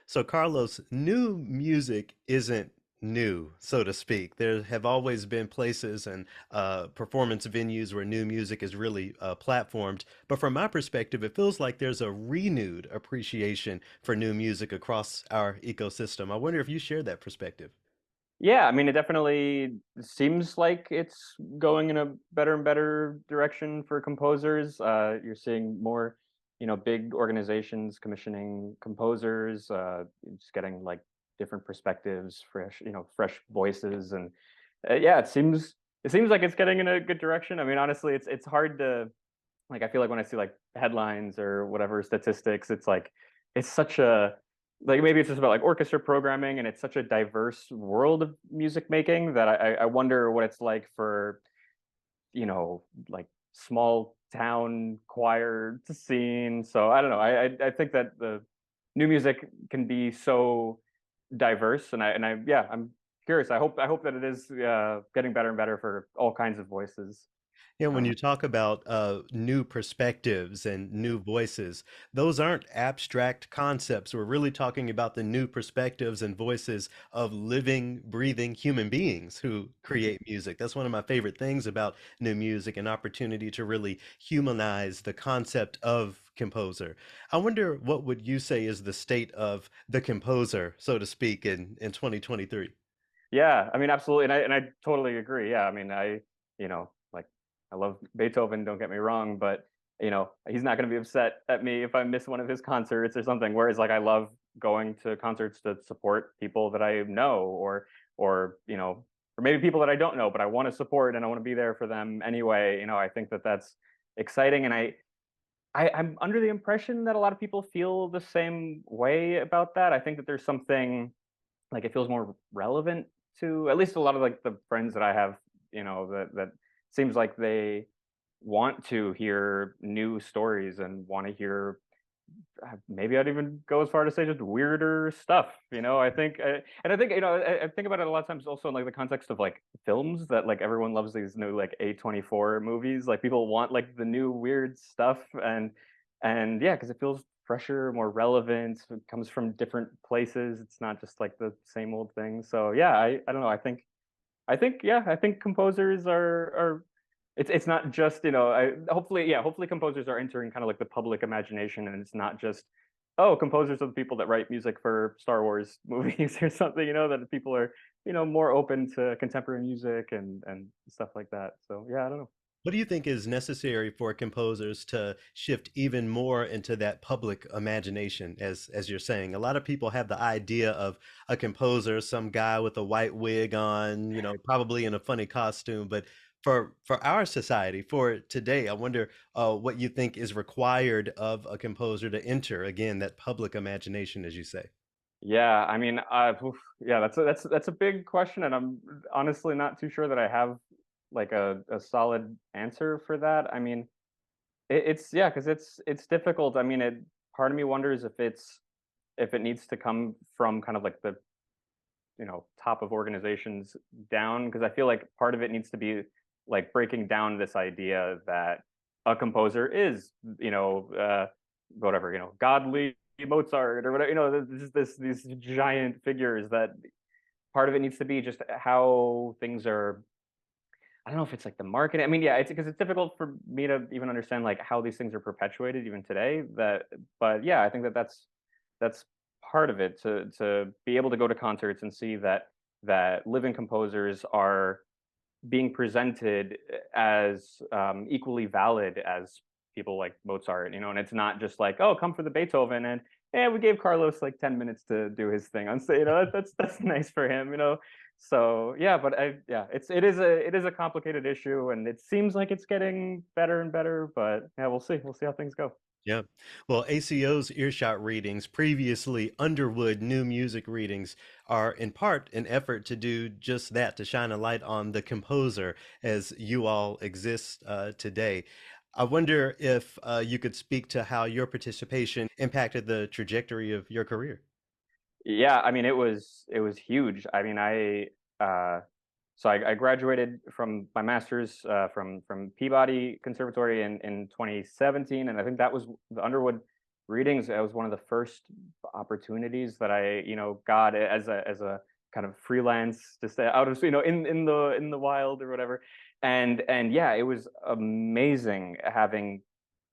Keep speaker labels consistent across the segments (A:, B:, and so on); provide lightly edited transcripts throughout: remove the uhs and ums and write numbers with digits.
A: So, Carlos, new music isn't new, so to speak. There have always been places and performance venues where new music is really platformed. But from my perspective, it feels like there's a renewed appreciation for new music across our ecosystem. I wonder if you share that perspective.
B: Yeah, I mean, it definitely seems like it's going in a better and better direction for composers. You're seeing more, big organizations commissioning composers, just getting like different perspectives, fresh voices, and yeah, it seems like it's getting in a good direction. I mean, honestly, it's hard to like. I feel like when I see like headlines or whatever statistics, it's like it's such a like maybe it's just about like orchestra programming and it's such a diverse world of music making that I wonder what it's like for like small town choir scene. So I don't know. I think that the new music can be so diverse, and I yeah, I'm curious. I hope that it is getting better and better for all kinds of voices.
A: Yeah, when
B: Uh,
A: you talk about new perspectives and new voices, those aren't abstract concepts. We're really talking about the new perspectives and voices of living, breathing human beings who create music. That's one of my favorite things about new music, an opportunity to really humanize the concept of composer. I wonder what would you say is the state of the composer, so to speak, in 2023?
B: Yeah, I mean, absolutely, and I totally agree. Yeah, I mean, like I love Beethoven. Don't get me wrong, but he's not going to be upset at me if I miss one of his concerts or something. Whereas, like, I love going to concerts to support people that I know, or or maybe people that I don't know, but I want to support and I want to be there for them anyway. I think that that's exciting, and I'm under the impression that a lot of people feel the same way about that. I think that there's something like it feels more relevant to at least a lot of like the friends that I have, that seems like they want to hear new stories and want to hear maybe I'd even go as far to say just weirder stuff. I think, and I think I think about it a lot of times also in like the context of like films that like everyone loves these new like A24 movies. Like people want like the new weird stuff, and yeah, because it feels fresher, more relevant. It comes from different places. It's not just like the same old thing. So yeah, I don't know. I think composers are it's not just hopefully composers are entering kind of like the public imagination, and it's not just oh, composers are the people that write music for Star Wars movies or something, that people are more open to contemporary music and stuff like that. So yeah, I don't know.
A: What do you think is necessary for composers to shift even more into that public imagination, as you're saying? A lot of people have the idea of a composer, some guy with a white wig on, probably in a funny costume. But for our society, for today, I wonder what you think is required of a composer to enter again that public imagination, as you say.
B: Yeah, I mean, yeah, that's a big question, and I'm honestly not too sure that I have like a solid answer for that. I mean, it's yeah, because it's difficult. I mean, it part of me wonders if it needs to come from kind of like the top of organizations down, because I feel like part of it needs to be like breaking down this idea that a composer is whatever godly Mozart or whatever, these giant figures. That part of it needs to be just how things are. I don't know if it's like the marketing. I mean, yeah, it's because it's difficult for me to even understand like how these things are perpetuated even today. But yeah, I think that that's part of it to be able to go to concerts and see that living composers are being presented as equally valid as people like Mozart, and it's not just like, oh, come for the Beethoven, and yeah, we gave Carlos like 10 minutes to do his thing on stage. That's nice for him. So yeah, but yeah, it is a complicated issue, and it seems like it's getting better and better. But yeah, we'll see how things go.
A: Yeah. Well, ACO's earshot readings, previously Underwood new music readings, are in part an effort to do just that, to shine a light on the composer as you all exist today. I wonder if you could speak to how your participation impacted the trajectory of your career.
B: Yeah, I mean, it was huge. I mean, I graduated from my master's from Peabody Conservatory in 2017, and I think that was the Underwood. readings, that was one of the first opportunities that I, got as a kind of freelance, just out of, in the wild or whatever. And yeah, it was amazing having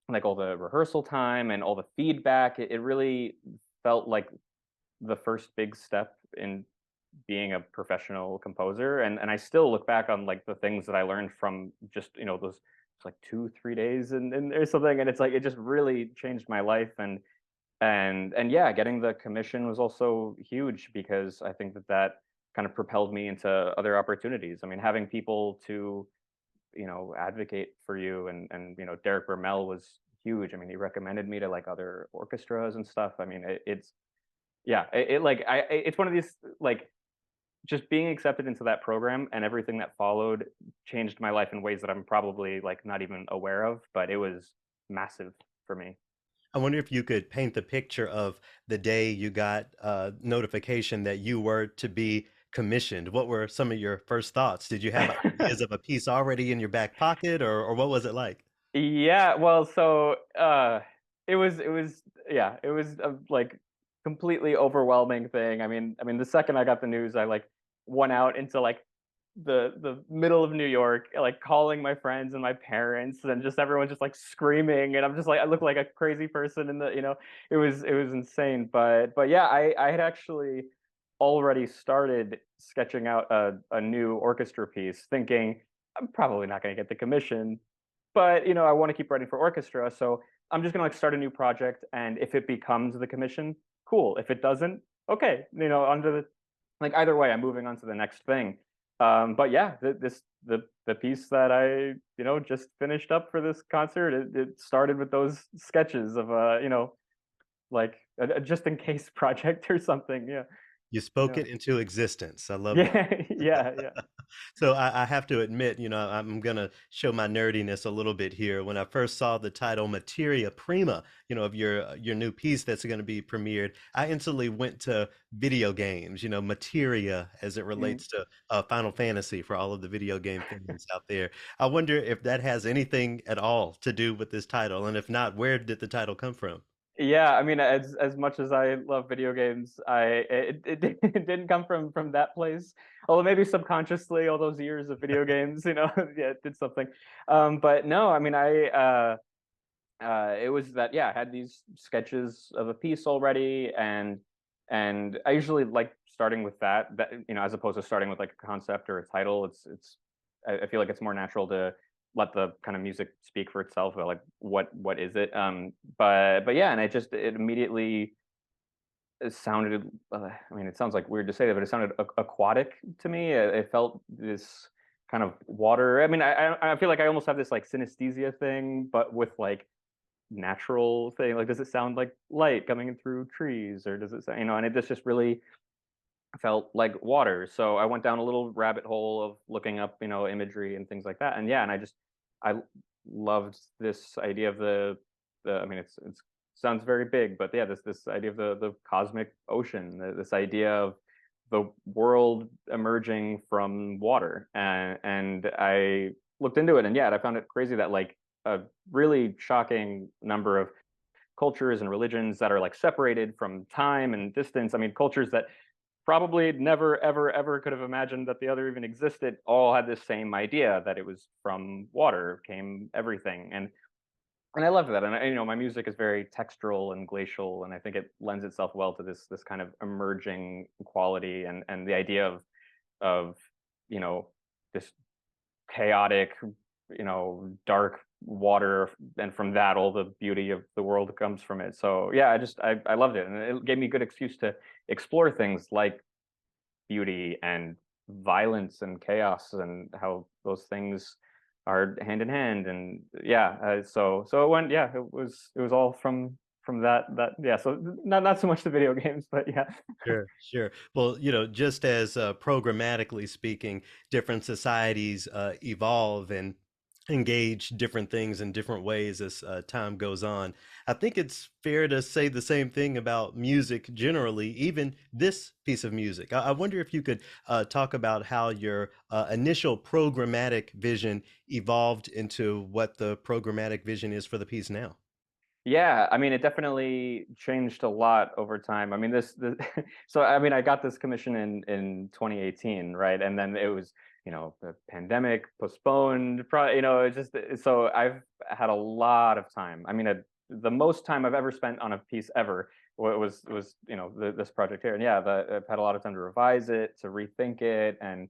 B: like all the rehearsal time and all the feedback. It really felt like the first big step in being a professional composer, and I still look back on like the things that I learned from just those it's like 2 3 days and or something, and it's like it just really changed my life. And yeah, getting the commission was also huge because I think that that kind of propelled me into other opportunities. I mean, having people to advocate for you, and Derek Bermel was huge. I mean, he recommended me to like other orchestras and stuff. I mean, it's yeah, like it's one of these like just being accepted into that program and everything that followed changed my life in ways that I'm probably like not even aware of, but it was massive for me.
A: I wonder if you could paint the picture of the day you got notification that you were to be commissioned. What were some of your first thoughts? Did you have ideas of a piece already in your back pocket, or what was it like?
B: Yeah, well, so it was yeah, it was a like completely overwhelming thing. I mean, the second I got the news, I like went out into like the middle of New York, like calling my friends and my parents, and just everyone just like screaming, and I'm just like I look like a crazy person in the it was insane. But yeah, I had actually already started sketching out a new orchestra piece, thinking I'm probably not going to get the commission, but I want to keep writing for orchestra, so I'm just going to like start a new project, and if it becomes the commission, cool. If it doesn't, okay, under the like either way, I'm moving on to the next thing. But yeah, the piece that I just finished up for this concert, it started with those sketches of like a just in case project or something. Yeah,
A: You spoke
B: yeah,
A: it into existence. I love that.
B: yeah, yeah, yeah.
A: So I have to admit, I'm gonna show my nerdiness a little bit here. When I first saw the title Materia Prima, of your new piece that's gonna be premiered, I instantly went to video games, materia as it
B: Mm.
A: relates to Final Fantasy for all of the video game fans out there. I wonder if that has anything at all to do with this title, and if not, where did the title come from?
B: Yeah, I mean, as much as I love video games, it didn't come from that place. Although maybe subconsciously, all those years of video games, yeah, it did something. But no, I mean, it was that, yeah, I had these sketches of a piece already, and I usually like starting with that as opposed to starting with like a concept or a title. I feel like it's more natural to let the kind of music speak for itself, or like what is it. But yeah, and it immediately sounded, I mean, it sounds like weird to say that, but it sounded aquatic to me. It felt this kind of water. I mean, I feel like I almost have this like synesthesia thing, but with like natural thing. Like, does it sound like light coming in through trees, or does it sound, and it just really felt like water. So I went down a little rabbit hole of looking up, imagery and things like that. And yeah, and I loved this idea of the I mean, it's sounds very big, but yeah, this idea of the cosmic ocean, this idea of the world emerging from water. And I looked into it, and yeah, I found it crazy that like a really shocking number of cultures and religions that are like separated from time and distance. I mean, cultures that probably never, ever, ever could have imagined that the other even existed, all had this same idea that it was from water came everything. And I loved that. And my music is very textural and glacial, and I think it lends itself well to this kind of emerging quality, and the idea of you know this chaotic, dark water, and from that all the beauty of the world comes from it. So yeah, I loved it, and it gave me a good excuse to explore things like beauty and violence and chaos, and how those things are hand in hand. And yeah, so it went, yeah, it was all from that, yeah. So not so much the video games, but yeah.
A: Sure, sure. Well, just as programmatically speaking, different societies evolve and engage different things in different ways as time goes on. I think it's fair to say the same thing about music generally, even this piece of music. I wonder if you could talk about how your initial programmatic vision evolved into what the programmatic vision is for the piece now.
B: Yeah, I mean, it definitely changed a lot over time. I mean, so I mean, I got this commission in 2018, right? And then it was, the pandemic postponed, it just so I've had a lot of time. I mean, the most time I've ever spent on a piece ever was this project here. And yeah, I've had a lot of time to revise it, to rethink it, and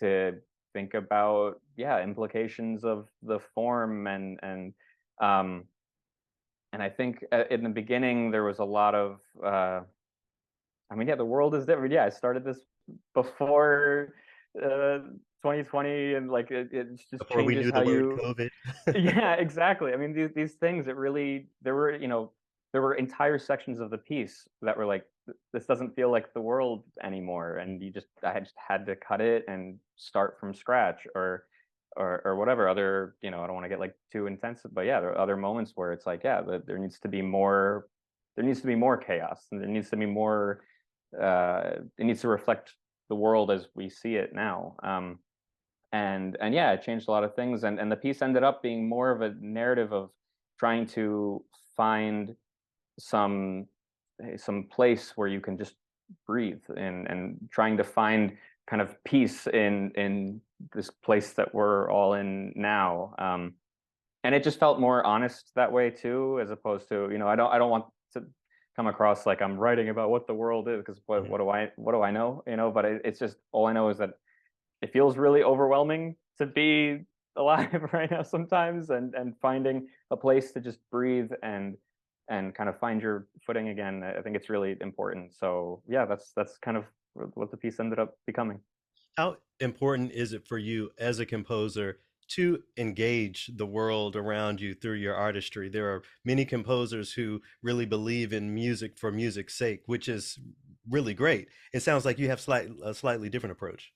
B: to think about implications of the form um and I think in the beginning there was a lot of, I mean, yeah, the world is different. Yeah, I started this before 2020, and like it just
A: Before we
B: changes
A: knew
B: how
A: the word
B: you.
A: COVID.
B: Yeah, exactly. I mean, these things, there were entire sections of the piece that were like, this doesn't feel like the world anymore, and I just had to cut it and start from scratch, or whatever. I don't want to get like too intense, but yeah, there are other moments where it's like, yeah, there needs to be more, chaos, and there needs to be more. It needs to reflect the world as we see it now. And yeah, it changed a lot of things, and the piece ended up being more of a narrative of trying to find some some place where you can just breathe, and trying to find kind of peace in this place that we're all in now. And it just felt more honest that way too, as opposed to, I don't want to come across like I'm writing about what the world is, because
A: Mhm.
B: what do I know, but it's just, all I know is that it feels really overwhelming to be alive right now sometimes, and finding a place to just breathe and kind of find your footing again. I think it's really important. So yeah, that's kind of what the piece ended up becoming.
A: How important is it for you as a composer to engage the world around you through your artistry? There are many composers who really believe in music for music's sake, which is really great. It sounds like you have a slightly different approach.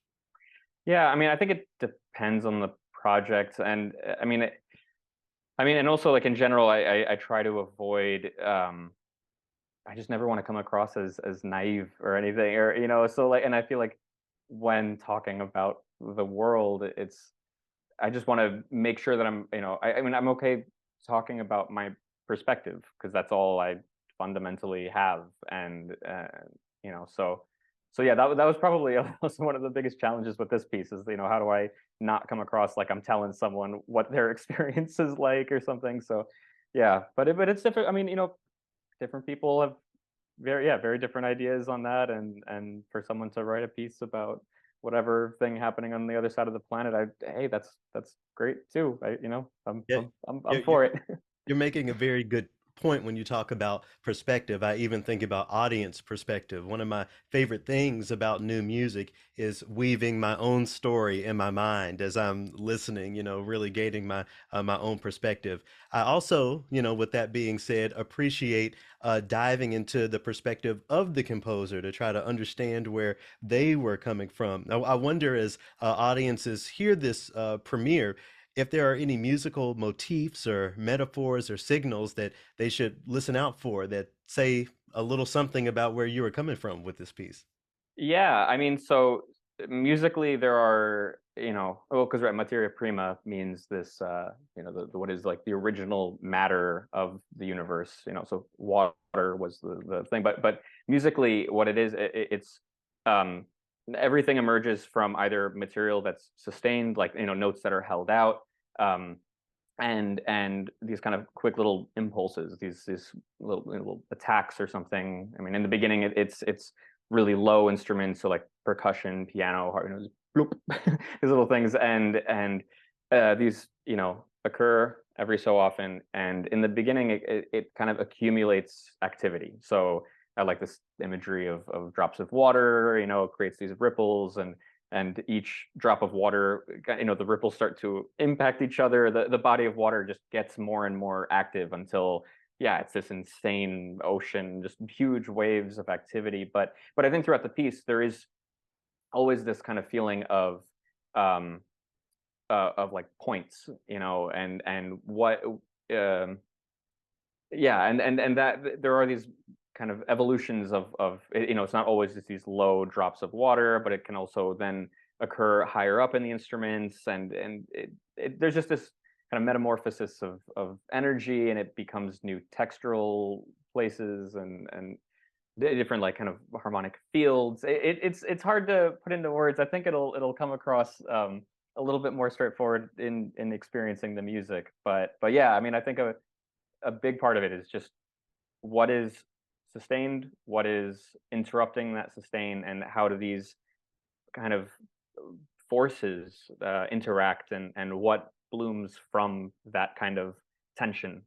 B: Yeah, I mean, I think it depends on the project, and and also, like, in general, I try to avoid. I just never want to come across as naive or anything, or so, like, and I feel like when talking about the world, I just want to make sure that I mean, I'm okay talking about my perspective, because that's all I fundamentally have. And so yeah, that was probably also one of the biggest challenges with this piece, is, how do I not come across like I'm telling someone what their experience is like or something. So yeah, but it's different. I mean, different people have very different ideas on that, and for someone to write a piece about whatever thing happening on the other side of the planet, hey, that's great too.
A: Yeah,
B: I'm
A: you're
B: for it.
A: you're making a very good point when you talk about perspective. I even think about audience perspective. One of my favorite things about new music is weaving my own story in my mind as I'm listening, really gaining my own perspective. I also, with that being said, appreciate diving into the perspective of the composer to try to understand where they were coming from. I wonder, as audiences hear this premiere, if there are any musical motifs or metaphors or signals that they should listen out for that say a little something about where you were coming from with this piece.
B: Yeah, I mean, so musically there are, well, because right, materia prima means this, what is like the original matter of the universe, so water was the thing, but musically what it is, it's um everything emerges from either material that's sustained, like, notes that are held out, um and these kind of quick little impulses, these little attacks or something. I mean, in the beginning, it's really low instruments, so like percussion, piano, bloop, these little things, and these occur every so often. And in the beginning, it kind of accumulates activity. So I like this imagery of drops of water. It creates these ripples, and each drop of water, the ripples start to impact each other. The body of water just gets more and more active until, yeah, it's this insane ocean, just huge waves of activity. But I think throughout the piece there is always this kind of feeling um of like points, and what yeah, and that there are these kind of evolutions of, it's not always just these low drops of water, but it can also then occur higher up in the instruments, and there's just this kind of metamorphosis of energy, and it becomes new textural places and different like kind of harmonic fields. It's hard to put into words. I think it'll come across a little bit more straightforward in experiencing the music. But yeah, I mean, I think a big part of it is just what is sustained, what is interrupting that sustain, and how do these kind of forces interact, and what blooms from that kind of tension.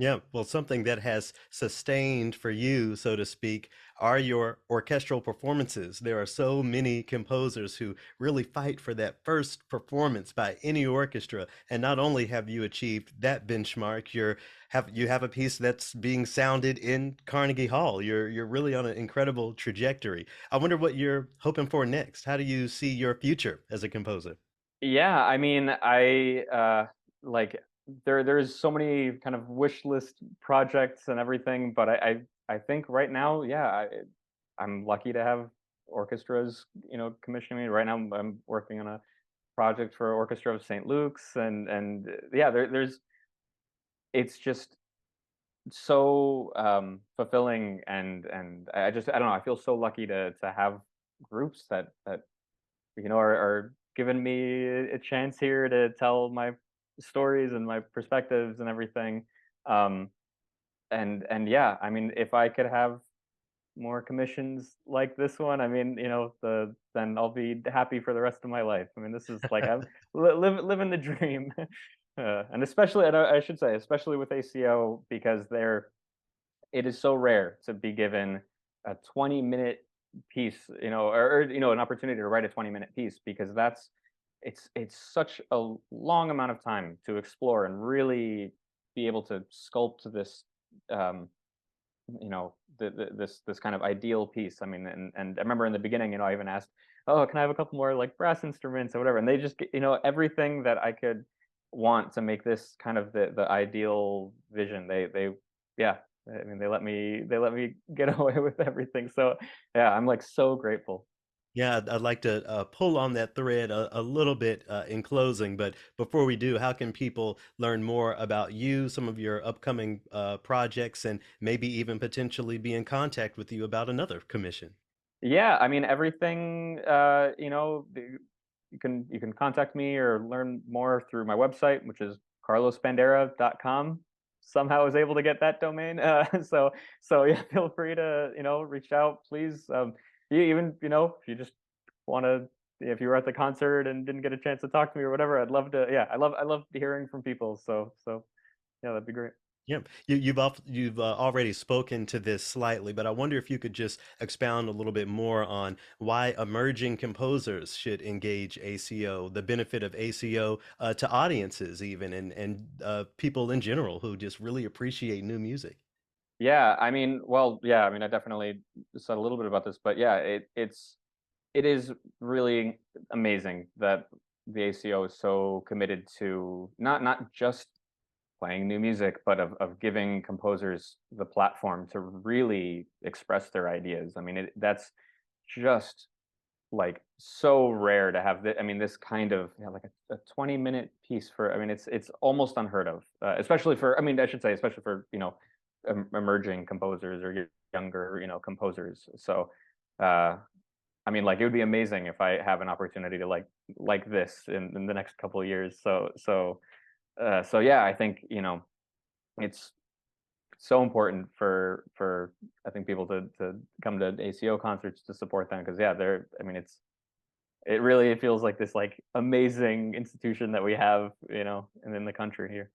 A: Yeah, well, something that has sustained for you, so to speak, are your orchestral performances. There are so many composers who really fight for that first performance by any orchestra, and not only have you achieved that benchmark, you have a piece that's being sounded in Carnegie Hall. You're really on an incredible trajectory. I wonder what you're hoping for next. How do you see your future as a composer?
B: Yeah, I mean, like there's so many kind of wish list projects and everything, but I think right now, yeah, I'm lucky to have orchestras, commissioning me. Right now, I'm working on a project for Orchestra of St. Luke's, and yeah, there's it's just so fulfilling, and I don't know, I feel so lucky to have groups that are giving me a chance here to tell my stories and my perspectives and everything. Um, and yeah, I mean, if I could have more commissions like this one, I mean, then I'll be happy for the rest of my life. I mean, this is like I'm living the dream. And especially, and I should say, especially with ACO, because it is so rare to be given a 20-minute piece, or an opportunity to write a 20-minute piece, because it's such a long amount of time to explore and really be able to sculpt this, um, this kind of ideal piece. I mean, and I remember in the beginning, I even asked, oh, can I have a couple more like brass instruments or whatever, and they just everything that I could want to make this kind of the ideal vision. They yeah, I mean, they let me get away with everything. So yeah, I'm like so grateful.
A: Yeah, I'd like to pull on that thread a little bit in closing, but before we do, how can people learn more about you, some of your upcoming projects, and maybe even potentially be in contact with you about another commission?
B: Yeah, I mean, everything, you can contact me or learn more through my website, which is carlosbandera.com. Somehow I was able to get that domain. So yeah, feel free to, reach out, please. Even, if you just want to, if you were at the concert and didn't get a chance to talk to me or whatever, I'd love to. Yeah, I love hearing from people. So yeah, that'd be great.
A: Yeah, you've already spoken to this slightly, but I wonder if you could just expound a little bit more on why emerging composers should engage ACO, the benefit of ACO to audiences even, and people in general who just really appreciate new music.
B: Yeah, I mean, well, yeah, I mean, I definitely said a little bit about this, but yeah, it is really amazing that the ACO is so committed to not just playing new music, but of giving composers the platform to really express their ideas. I mean, that's just like so rare to have. I mean, this kind of, like a 20-minute piece for. I mean, it's almost unheard of, especially for. I mean, I should say, especially for emerging composers or younger composers. So. I mean, like, it would be amazing if I have an opportunity to like this in the next couple of years. So yeah, I think it's so important for I think people to come to ACO concerts to support them, because yeah, they're. I mean, it really feels like this like amazing institution that we have, in the country here.